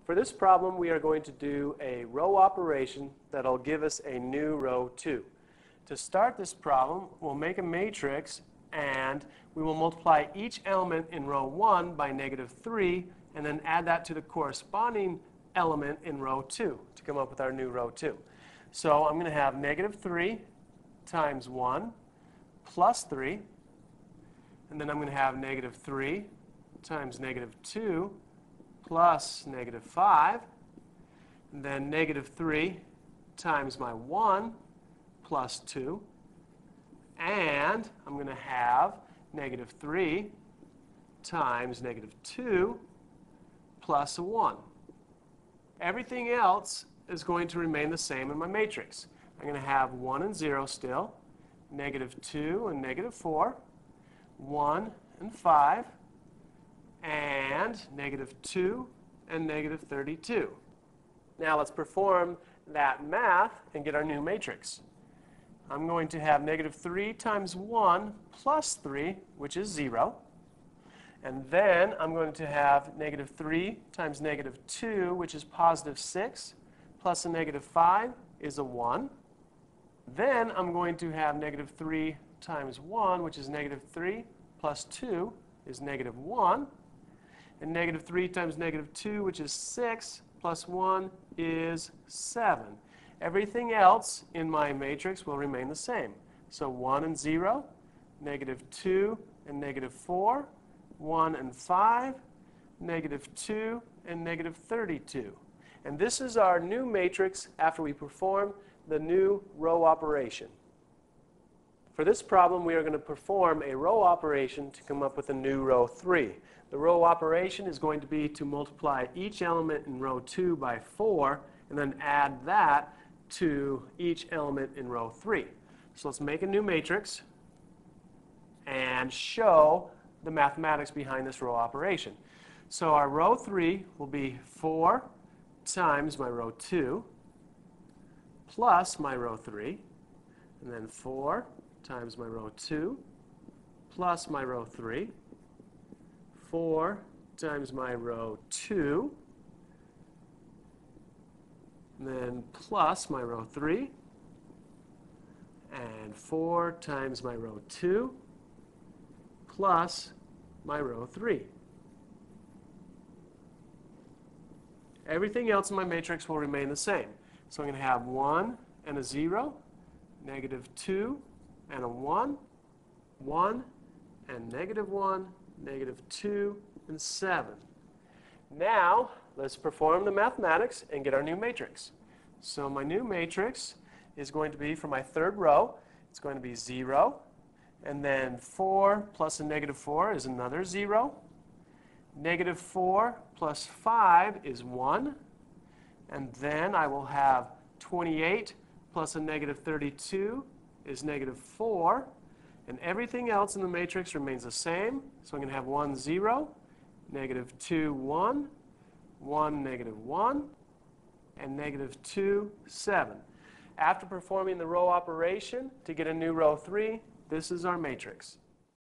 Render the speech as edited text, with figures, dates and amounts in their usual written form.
For this problem, we are going to do a row operation that'll give us a new row 2. To start this problem, we'll make a matrix and we will multiply each element in row 1 by -3 and then add that to the corresponding element in row 2 to come up with our new row 2. So I'm going to have -3 times 1 plus 3, and then I'm going to have -3 times -2 plus -5, and then -3 times my 1 plus 2, and I'm going to have -3 times -2 plus a 1. Everything else is going to remain the same in my matrix. I'm going to have 1 and 0 still, -2 and -4, 1 and 5, and -2 and -32. Now let's perform that math and get our new matrix. I'm going to have -3 times 1 plus 3, which is 0. And then I'm going to have -3 times -2, which is +6, plus a -5 is a 1. Then I'm going to have -3 times 1, which is -3, plus 2 is -1. And -3 times -2, which is 6, plus 1 is 7. Everything else in my matrix will remain the same. So 1 and 0, -2 and -4, 1 and 5, -2 and -32. And this is our new matrix after we perform the new row operation. For this problem, we are going to perform a row operation to come up with a new row 3. The row operation is going to be to multiply each element in row 2 by 4 and then add that to each element in row 3. So let's make a new matrix and show the mathematics behind this row operation. So our row 3 will be 4 times my row 2 plus my row 3, and then 4 times my row 2 plus my row 3, 4 times my row 2, and then plus my row 3, and 4 times my row 2 plus my row 3. Everything else in my matrix will remain the same. So I'm going to have 1 and a 0, -2 and a 1, 1 and -1, -2 and 7. Now let's perform the mathematics and get our new matrix. So my new matrix is going to be, for my third row, it's going to be 0, and then 4 plus a -4 is another 0. -4 plus 5 is 1. And then I will have 28 plus a -32 is -4. And everything else in the matrix remains the same. So I'm going to have 1, 0, -2, 1, 1, -1, and -2, 7. After performing the row operation to get a new row 3, this is our matrix.